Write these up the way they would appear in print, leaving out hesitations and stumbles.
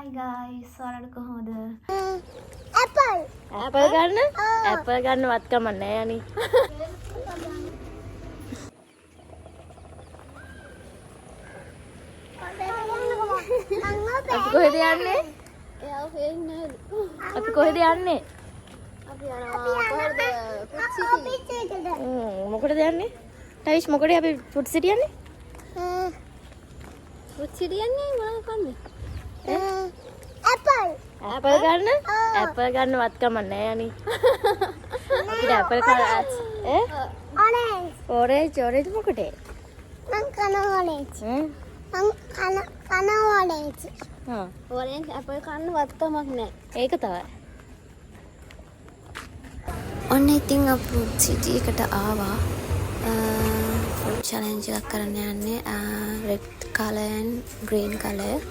Hi guys, ඔයාලට කොහොමද? Apple ගන්න? ඇපල් ගන්නවත් කමක් නැහැ අනි. අපි කොහෙද යන්නේ? එයාව පේන්නේ අපි කොහෙද යන්නේ? අපි යනවා කොහෙද? පුත්සිටි. මොකටද යන්නේ? ටයිස් මොකටද අපි ෆුඩ් සිටි යන්නේ? පුත්සිටි යන්නේ මොනවද කන්නේ? ඇපල් ගන්න? ඇපල් ගන්නවත් කමක් නැහැ අනි. අපිට ඇපල් කන්න ඈ? ඔරේන්ජ් මොකටද? මං කන ඔරේන්ජ්. හා ඔරේන්ජ් ඇපල් කන්න වත්කමක් නැහැ. ඒක තමයි. ඔන්න ඉතින් අපි ෆුඩ් සිටි එකට ආවා. ෆුඩ් චැලෙන්ජ් එකක් කරන්න යන්නේ. Red colour and green colour.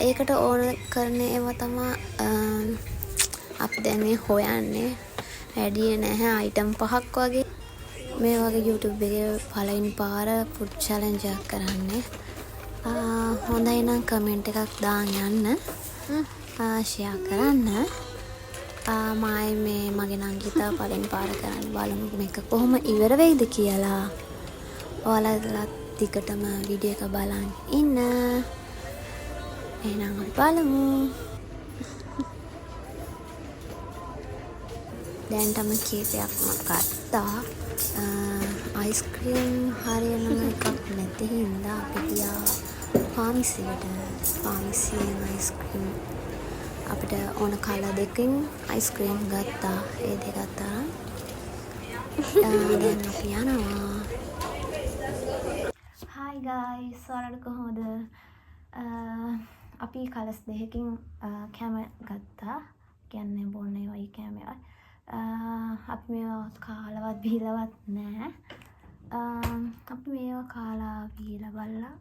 ඒකට ඕන කරන ඒවා තමයි අපි දැන් මේ හොයන්නේ. වැඩි නැහැ අයිටම් 5ක් වගේ. මේ වගේ YouTube එකේ පළවෙනි පාර ෆුඩ් චැලෙන්ජ් එකක් කරන්නේ. හොඳයි නම් කමෙන්ට් එකක් දාන්න යන්න. ෂෙයා කරන්න. මායි මේ මගේ නංගිතා පළවෙනි පාර කරන්න බලමු මේක කොහොම ඉවර වෙයිද කියලා. ඔයාලලා ටිකටම වීඩියෝ එක බලන් ඉන්න. එහෙනම් අපි බලමු. දැන් තම කීපයක්ම ගත්තා. අයිස්ක්‍රීම් හරියනම එකක් නැති හින්දා අපි ගියා ෆාමසියට. ෆාමසියෙන් අයිස්ක්‍රීම් අපිට ඕන කලර් දෙකකින් අයිස්ක්‍රීම් ගත්තා. ඒ දෙක ගත්තා. දැන් අපි යනවා. Hi guys, ඔයාලට කොහොමද? අපි කලස් දෙකකින් කැම ගත්තා. කියන්නේ බොන්නේ වයි කැමරා. අපි මේවා කාලවත් බීලවත් නෑ. අපි මේවා කාලා බීලා බලලා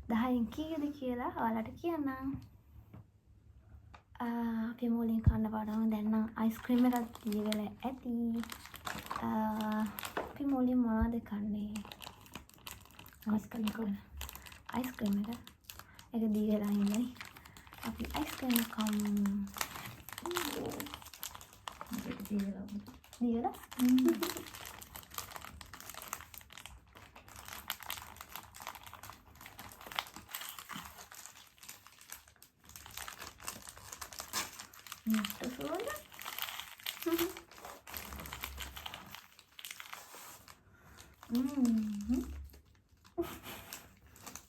10න් කීයද කියලා ඔයාලට කියන්නම්. අපි මුලින් කන්න පාඩම දැන් නම් අයිස්ක්‍රීම් එකක් දීලා ඇති. අපි මුලින් මොනවද කන්නේ? අයිස්ක්‍රීම් එක දීලා ඉන්නේ. අපි අයිස්ක්‍රීම් කමු. දීලා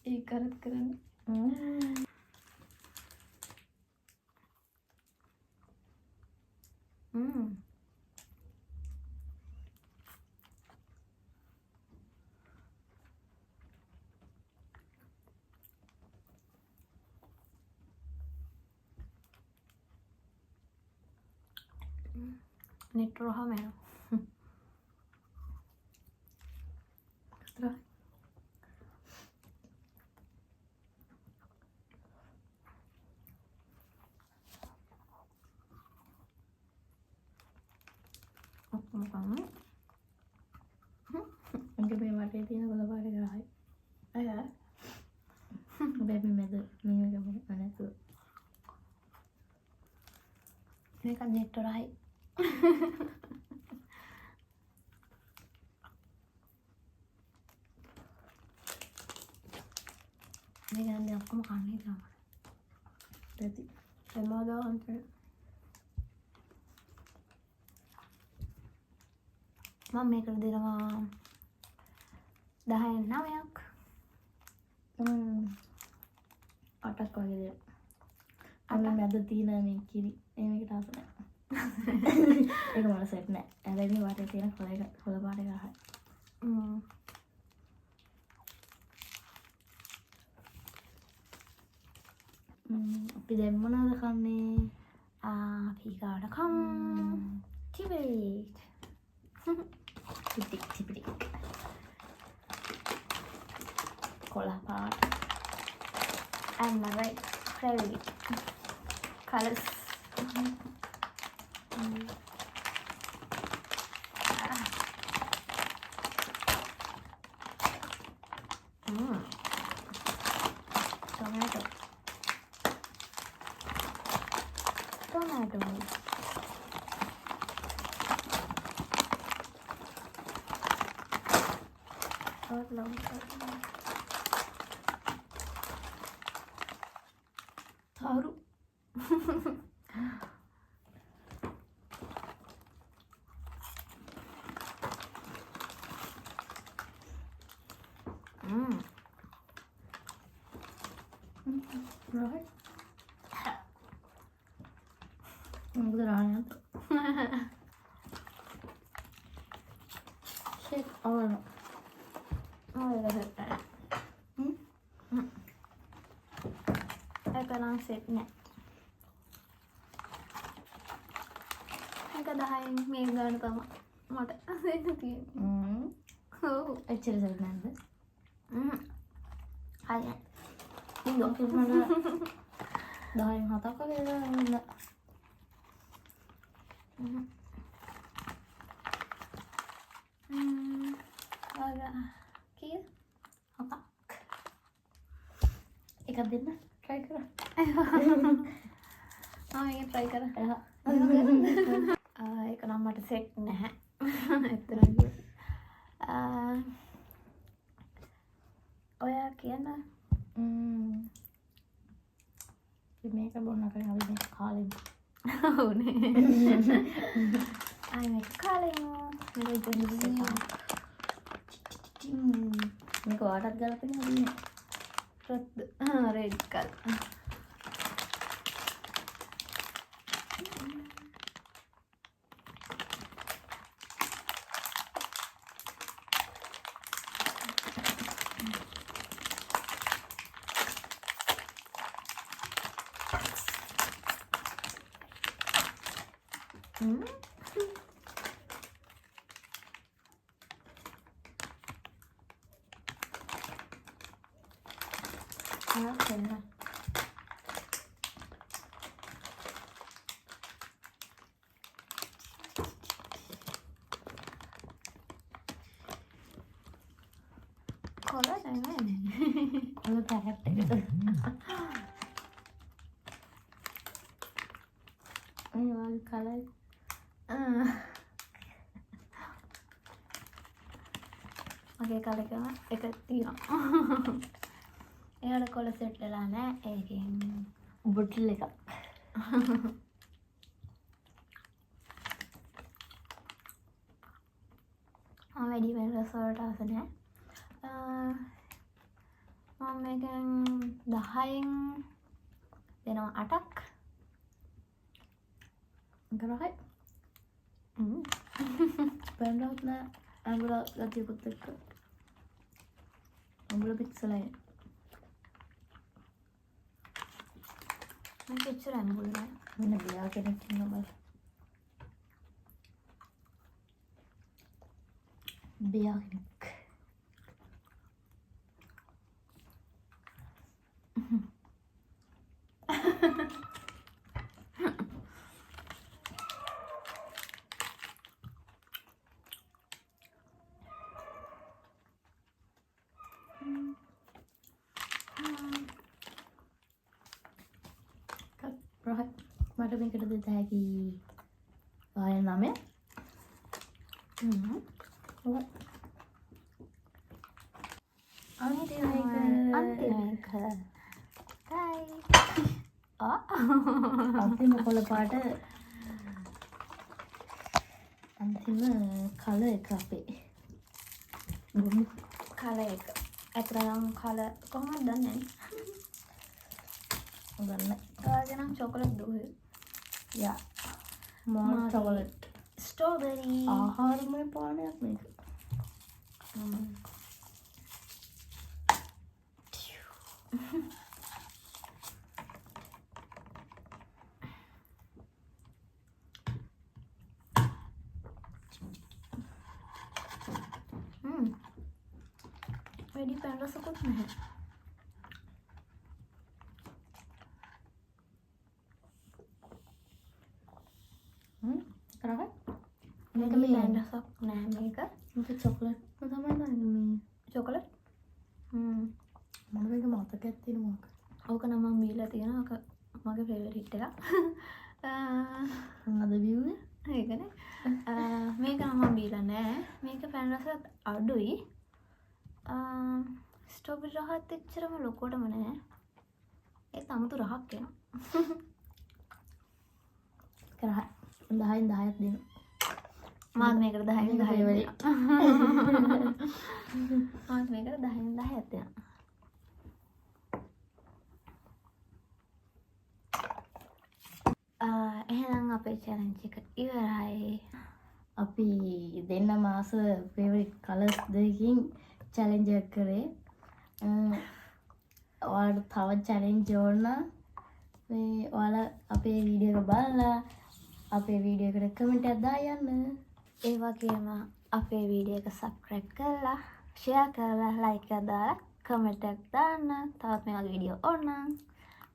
ඒ කරත් කරන්නේ. Nitro roja menos. මගේ මේ වටේ තියෙන ගොඩ පාට ගහයි. අය බේබි මැද මේක අනතු මේක නෙට්ටොරයි. මේක දැන් ඔක්කොම කන්නේ තමයි. ඇති. එමෝදා හන්ට මම මේකට දෙනවා 10න් 9ක්. 8ක් වගේ දෙයක්. අන්න මැද තියෙන මේ කිරි මේකට ආස නැහැ. ඒක මට සෙට් නැහැ. හැබැයි මේ වටේ තියෙන කොළ පාට ගහයි. අපි දැන් මොනවද කන්නේ? අපි කාට කම් ටිබෙට්. ටිපිටික්. කොළ පාට. and my right favorite colors. Tomato. tomato. God love tomato. Tharu. Right. Look at that. Shit all around. Oh, look at that. Ek lang set nè. Ek dahin මේ ගන්න තම මට දෙන්න තියෙන්නේ. ඔව්. එච්චර සර් නේද? හරි. ඉන්න කිව්වම 10න් 7ක් වගේ දාන්න. agak kecil. Apa? එකක් දෙන්න try කරා. ingin try කරා. ඒක නම් මට සෙට් නැහැ. ඇත්තටම. ඔයා කියන්න. මේක බොන්න කරේ අපි මේ කාලේ. ඔව්නේ. අය මේක කාලේ මේක දෙන්නේ. මේක වාටත් ගලපෙන්නේ නැහැ. red color. Okay. Color này. Color packet. Ini lagi color. Oke, kali kan ekatnya. එයාට කොල සෙට් වෙලා නැහැ. ඒකෙන් බොටල් එකක්. වැඩි වෙන රස වලට ආස නැහැ. මම මේකෙන් 10න් දෙනවා 8ක්. කරහයි. බෑන්ඩ් නෑ අඟුල ගතියකුත් එක්ක. අඟුල පික්සලයි. මේක එච්චර අඟුල නෑ. මෙන්න බියා කෙනෙක් ඉන්නවා බල. බියා කෙනෙක්. Right. මට මේකට දෙත හැකි ආය නමය. අන්තිම එක. Bye. අන්තිම කොළ පාට අන්තිම කල එක අපේ. කල එක. ඇත්තටම කල කොහොමද දන්නේ? ගන්න. ඔයාගේ නම් චොකලට් දුවේ. යා. මෝල් චොකලට්. ස්ට්‍රෝබෙරි. ආහාරමය පානයක් මේක. වැඩි පැන් රසකුත් නැහැ. කරා මේක මේ පැන් රසක් නැහැ මේක. මේක චොකලට් තමයි නේද මේ චොකලට්. මම මේක මතකයක් තියෙනවා. ඕක නම් මම බීලා තියෙනවා. ඕක මගේ ෆේවරිට් එකක්. අද බිව්ව ඒකනේ මේක නම් බීලා නෑ මේක පැන් රසත් අඩුයි ස්ට්‍රොබෙරි රහත් එච්චරම ලොකුවටම නෑ ඒ අමුතු රහක් එනවා කරහ 10න් 10ක් දෙනවා මාත් මේකට 10න් 10ක් දෙනවා මාත් මේකට 10න් 10ක් දෙනවා එහෙනම් අපේ චැලෙන්ජ් එක ඉවරයි අපි දෙන්න මාස ෆේවරිට් කලර්ස් දෙකකින් චැලෙන්ජ් එකක් කරේ ඔයාලට තව චැලෙන්ජ් ඕන නම් මේ ඔයාලා අපේ වීඩියෝ එක බලලා අපේ වීඩියෝ එකට කමෙන්ට් එකක් දායන්න ඒ වගේම අපේ වීඩියෝ එක සබ්ස්ක්‍රයිබ් කරලා ෂෙයා කරලා ලයික් එකක් දාලා කමෙන්ට් එකක් දාන්න තවත් මේ වගේ වීඩියෝ ඕන නම්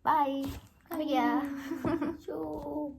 බයි අපි ගියා චෝ